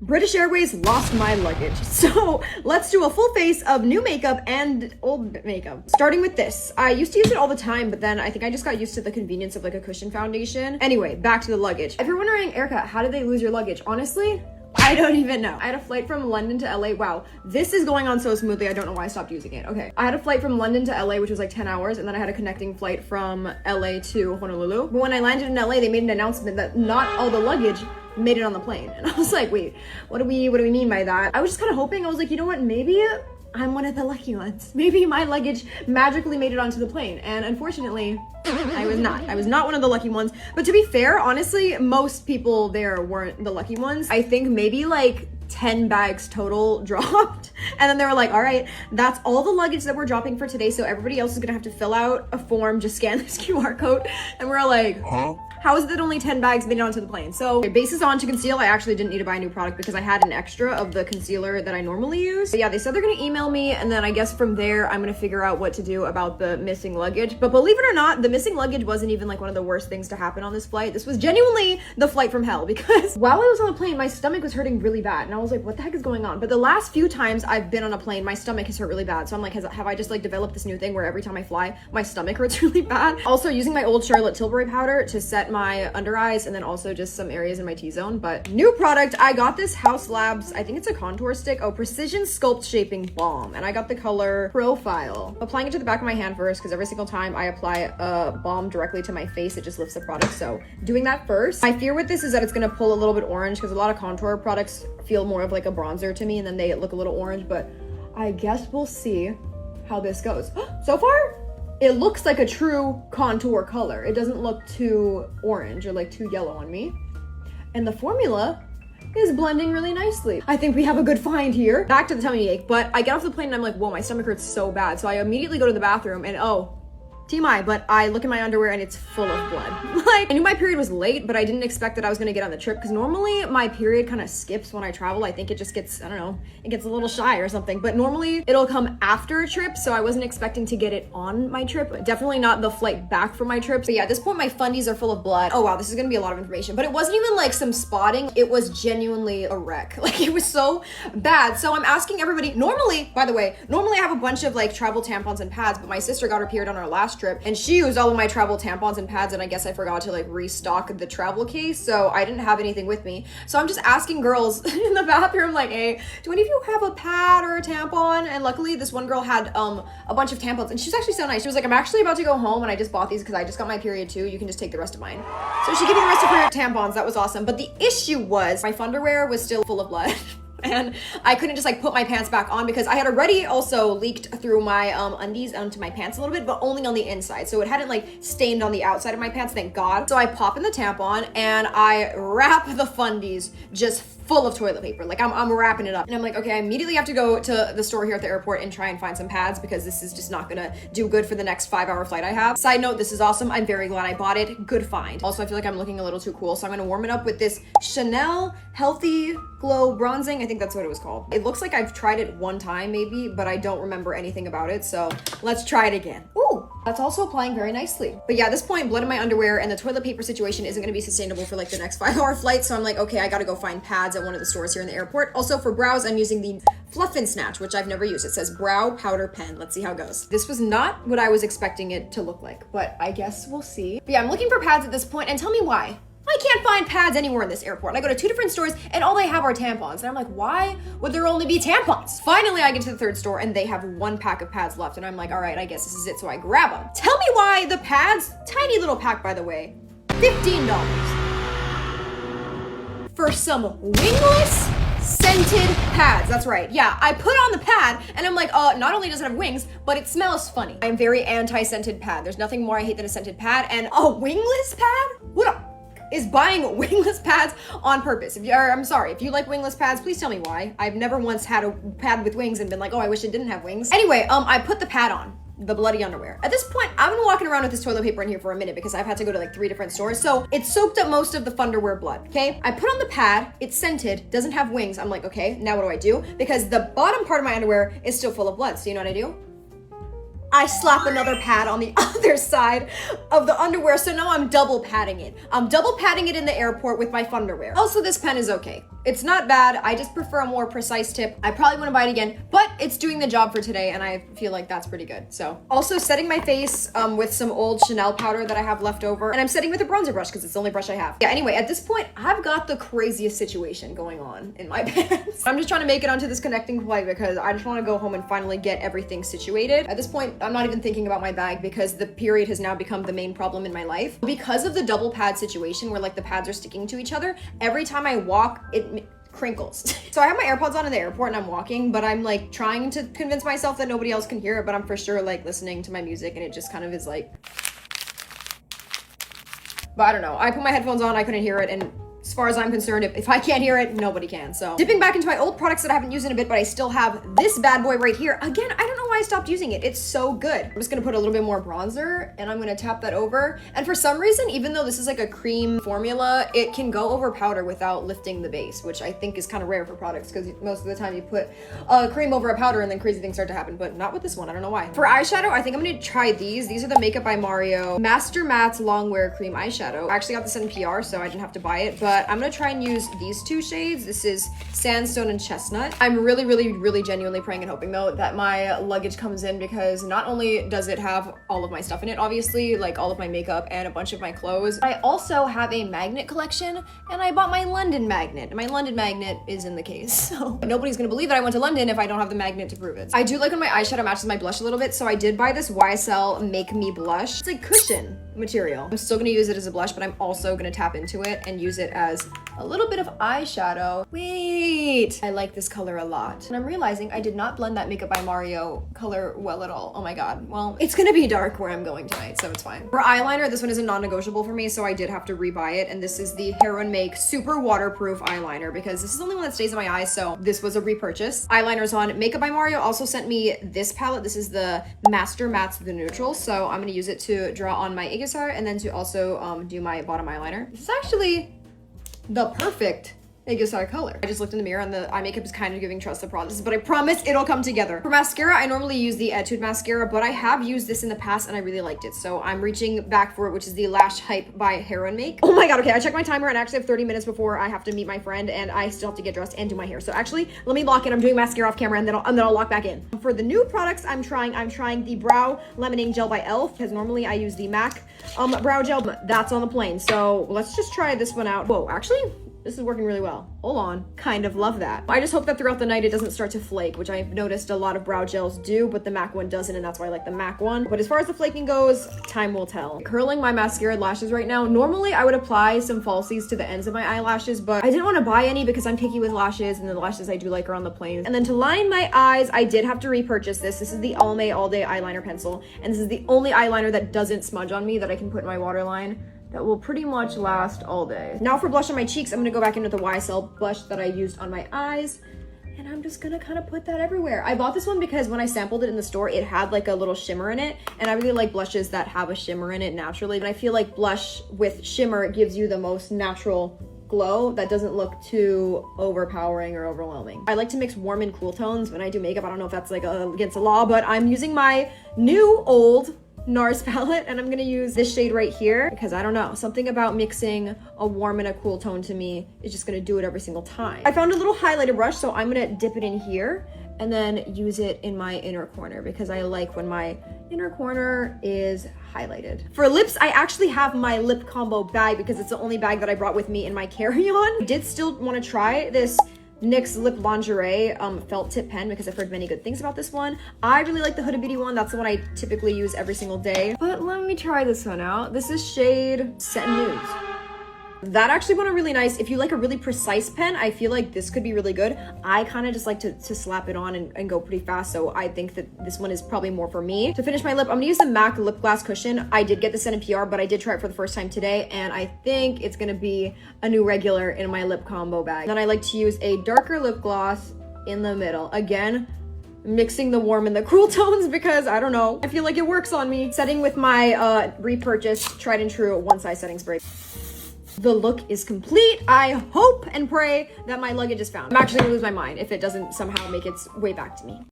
British Airways lost my luggage. So let's do a full face of new makeup and old makeup. Starting with this. I used to use it all the time, but then I think I just got used to the convenience of like a cushion foundation. Anyway, back to the luggage. If you're wondering, Erica, how did they lose your luggage? Honestly, I don't even know. I had a flight from London to LA. Wow, this is going on so smoothly. I don't know why I stopped using it. Okay. I had a flight from London to LA, which was like 10 hours. And then I had a connecting flight from LA to Honolulu. But when I landed in LA, they made an announcement that not all the luggage made it on the plane. And I was like, wait, what do we mean by that? I was just kind of hoping, I was like, you know what, maybe I'm one of the lucky ones. Maybe my luggage magically made it onto the plane. And unfortunately, I was not. I was not one of the lucky ones. But to be fair, honestly, most people there weren't the lucky ones. I think maybe like 10 bags total dropped. And then they were like, all right, that's all the luggage that we're dropping for today. So everybody else is gonna have to fill out a form, just scan this QR code. And we're like, huh? How is it that only 10 bags made it onto the plane? So bases on to conceal. I actually didn't need to buy a new product because I had an extra of the concealer that I normally use. But yeah, they said they're gonna email me, and then I guess from there, I'm gonna figure out what to do about the missing luggage. But believe it or not, the missing luggage wasn't even like one of the worst things to happen on this flight. This was genuinely the flight from hell, because while I was on the plane, my stomach was hurting really bad. And I was like, what the heck is going on? But the last few times I've been on a plane, my stomach has hurt really bad. So I'm like, have I just like developed this new thing where every time I fly, my stomach hurts really bad? Also using my old Charlotte Tilbury powder to set my under eyes, and then also just some areas in my T-zone. But new product, I got this House Labs, I think it's a contour stick. Oh, Precision Sculpt Shaping Balm. And I got the color Profile. Applying it to the back of my hand first, because every single time I apply a balm directly to my face, it just lifts the product. So doing that first. My fear with this is that it's gonna pull a little bit orange, because a lot of contour products feel more of like a bronzer to me, and then they look a little orange, but I guess we'll see how this goes. So far, it looks like a true contour color. It doesn't look too orange or like too yellow on me. And the formula is blending really nicely. I think we have a good find here. Back to the tummy ache, but I get off the plane and I'm like, whoa, my stomach hurts so bad. So I immediately go to the bathroom and oh, TMI, but I look at my underwear and it's full of blood. Like, I knew my period was late, but I didn't expect that I was gonna get on the trip, because normally my period kind of skips when I travel. I think it just gets, I don't know, it gets a little shy or something, but normally it'll come after a trip, so I wasn't expecting to get it on my trip. Definitely not the flight back from my trip. So yeah, at this point my fundies are full of blood. Oh wow, this is gonna be a lot of information, but it wasn't even like some spotting, it was genuinely a wreck. Like, it was so bad. So I'm asking everybody, normally, by the way, normally I have a bunch of like travel tampons and pads, but my sister got her period on our last trip and she used all of my travel tampons and pads, and I guess I forgot to like restock the travel case, so I didn't have anything with me. So I'm just asking girls in the bathroom like, hey, do any of you have a pad or a tampon? And luckily this one girl had a bunch of tampons, and she's actually so nice. She was like, I'm actually about to go home and I just bought these because I just got my period too. You can just take the rest of mine. So she gave me the rest of her tampons. That was awesome. But the issue was my underwear was still full of blood. And I couldn't just like put my pants back on, because I had already also leaked through my undies onto my pants a little bit, but only on the inside. So it hadn't like stained on the outside of my pants, thank God. So I pop in the tampon and I wrap the fundies just full of toilet paper. Like I'm wrapping it up. And I'm like, okay, I immediately have to go to the store here at the airport and try and find some pads, because this is just not gonna do good for the next 5-hour flight I have. Side note, this is awesome. I'm very glad I bought it. Good find. Also, I feel like I'm looking a little too cool, so I'm gonna warm it up with this Chanel Healthy Glow Bronzing. I think that's what it was called. It looks like I've tried it one time maybe, but I don't remember anything about it. So let's try it again. Ooh, that's also applying very nicely. But yeah, at this point, blood in my underwear and the toilet paper situation isn't gonna be sustainable for like the next 5-hour flight. So I'm like, okay, I gotta go find pads at one of the stores here in the airport. Also for brows, I'm using the Fluff and Snatch, which I've never used. It says brow powder pen. Let's see how it goes. This was not what I was expecting it to look like, but I guess we'll see. But yeah, I'm looking for pads at this point, and tell me why. I can't find pads anywhere in this airport. I go to 2 different stores and all they have are tampons. And I'm like, why would there only be tampons? Finally, I get to the 3rd store and they have 1 pack of pads left. And I'm like, all right, I guess this is it. So I grab them. Tell me why the pads, tiny little pack by the way, $15 for some wingless scented pads. That's right. Yeah, I put on the pad and I'm like, not only does it have wings, but it smells funny. I'm very anti-scented pad. There's nothing more I hate than a scented pad. And a wingless pad? What is buying wingless pads on purpose? I'm sorry, if you like wingless pads, please tell me why. I've never once had a pad with wings and been like, oh, I wish it didn't have wings. Anyway, I put the pad on. The bloody underwear. At this point, I've been walking around with this toilet paper in here for a minute because I've had to go to like 3 different stores. So it soaked up most of the funderwear blood, okay? I put on the pad, it's scented, doesn't have wings. I'm like, okay, now what do I do? Because the bottom part of my underwear is still full of blood. So you know what I do? I slap another pad on the other side of the underwear, so now I'm double padding it. I'm double padding it in the airport with my underwear. Also, this pen is okay. It's not bad. I just prefer a more precise tip. I probably wouldn't buy it again, but it's doing the job for today, and I feel like that's pretty good. So, also setting my face with some old Chanel powder that I have left over, and I'm setting with a bronzer brush because it's the only brush I have. Yeah, anyway, at this point, I've got the craziest situation going on in my pants. I'm just trying to make it onto this connecting flight because I just want to go home and finally get everything situated. At this point, I'm not even thinking about my bag because the period has now become the main problem in my life. Because of the double pad situation where like the pads are sticking to each other, every time I walk, it crinkles. So I have my AirPods on in the airport and I'm walking, but I'm like trying to convince myself that nobody else can hear it, but I'm for sure like listening to my music and it just kind of is like, but I don't know. I put my headphones on, I couldn't hear it, and as far as I'm concerned, if I can't hear it, nobody can. So dipping back into my old products that I haven't used in a bit, but I still have this bad boy right here. Again, I don't know why I stopped using it. It's so good. I'm just gonna put a little bit more bronzer and I'm gonna tap that over. And for some reason, even though this is like a cream formula, it can go over powder without lifting the base, which I think is kind of rare for products because most of the time you put a cream over a powder and then crazy things start to happen, but not with this one. I don't know why. For eyeshadow, I think I'm gonna try these. These are the Makeup by Mario Master Matte Long Wear Cream Eyeshadow. I actually got this in PR, so I didn't have to buy it, but I'm gonna try and use these two shades. This is Sandstone and Chestnut. I'm really genuinely praying and hoping though that my luggage comes in because not only does it have all of my stuff in it, obviously, like all of my makeup and a bunch of my clothes, I also have a magnet collection and I bought my London magnet. My London magnet is in the case, so nobody's gonna believe that I went to London if I don't have the magnet to prove it. I do like when my eyeshadow matches my blush a little bit, so I did buy this YSL Make Me Blush. It's like cushion material. I'm still gonna use it as a blush, but I'm also gonna tap into it and use it as a little bit of eyeshadow. Wait, I like this color a lot. And I'm realizing I did not blend that Makeup by Mario color well at all. Oh my God. Well, it's gonna be dark where I'm going tonight, so it's fine. For eyeliner, this one is a non-negotiable for me, so I did have to rebuy it. And this is the Heron Make Super Waterproof Eyeliner because this is the only one that stays in my eyes, so this was a repurchase. Eyeliners on. Makeup by Mario also sent me this palette. This is the Master Mattes The Neutral, so I'm gonna use it to draw on my Iggy and then to also do my bottom eyeliner. This is actually the perfect Iggy color. I just looked in the mirror and the eye makeup is kind of giving trust the process, but I promise it'll come together. For mascara, I normally use the Etude mascara, but I have used this in the past and I really liked it, so I'm reaching back for it, which is the Lash Hype by Heron Make. Oh my God, okay, I checked my timer and I actually have 30 minutes before I have to meet my friend and I still have to get dressed and do my hair. So actually, let me lock in. I'm doing mascara off camera and then I'll lock back in. For the new products I'm trying the Brow Lemoning Gel by e.l.f. because normally I use the MAC brow gel, but that's on the plane. So let's just try this one out. Whoa, actually, this is working really well. Hold on. Kind of love that. I just hope that throughout the night it doesn't start to flake, which I've noticed a lot of brow gels do, but the MAC one doesn't, and that's why I like the MAC one. But as far as the flaking goes, time will tell. Curling my mascara lashes right now. Normally I would apply some falsies to the ends of my eyelashes, but I didn't want to buy any because I'm picky with lashes, and the lashes I do like are on the plane. And then to line my eyes, I did have to repurchase this. This is the Almay All Day Eyeliner Pencil, and this is the only eyeliner that doesn't smudge on me that I can put in my waterline. That will pretty much last all day. Now for blush on my cheeks, I'm gonna go back into the YSL blush that I used on my eyes, and I'm just gonna kind of put that everywhere. I bought this one because when I sampled it in the store, it had like a little shimmer in it, and I really like blushes that have a shimmer in it naturally, and I feel like blush with shimmer gives you the most natural glow that doesn't look too overpowering or overwhelming. I like to mix warm and cool tones when I do makeup. I don't know if that's like against the law, but I'm using my new old NARS palette and I'm gonna use this shade right here because I don't know, something about mixing a warm and a cool tone to me is just gonna do it every single time. I found a little highlighter brush, so I'm gonna dip it in here and then use it in my inner corner because I like when my inner corner is highlighted. For lips, I actually have my lip combo bag because it's the only bag that I brought with me in my carry-on. I did still want to try this NYX Lip Lingerie felt tip pen because I've heard many good things about this one. I really like the Huda Beauty one. That's the one I typically use every single day. But let me try this one out. This is shade Set Nudes. That actually went really nice. If you like a really precise pen, I feel like this could be really good. I kind of just like to slap it on and go pretty fast, so I think that this one is probably more for me. To finish my lip, I'm gonna use the MAC Lip Glass Cushion. I did get this in PR, but I did try it for the first time today, and I think it's gonna be a new regular in my lip combo bag. Then I like to use a darker lip gloss in the middle. Again, mixing the warm and the cool tones because I don't know, I feel like it works on me. Setting with my repurchased tried and true one size setting spray. The look is complete. I hope and pray that my luggage is found. I'm actually gonna lose my mind if it doesn't somehow make its way back to me.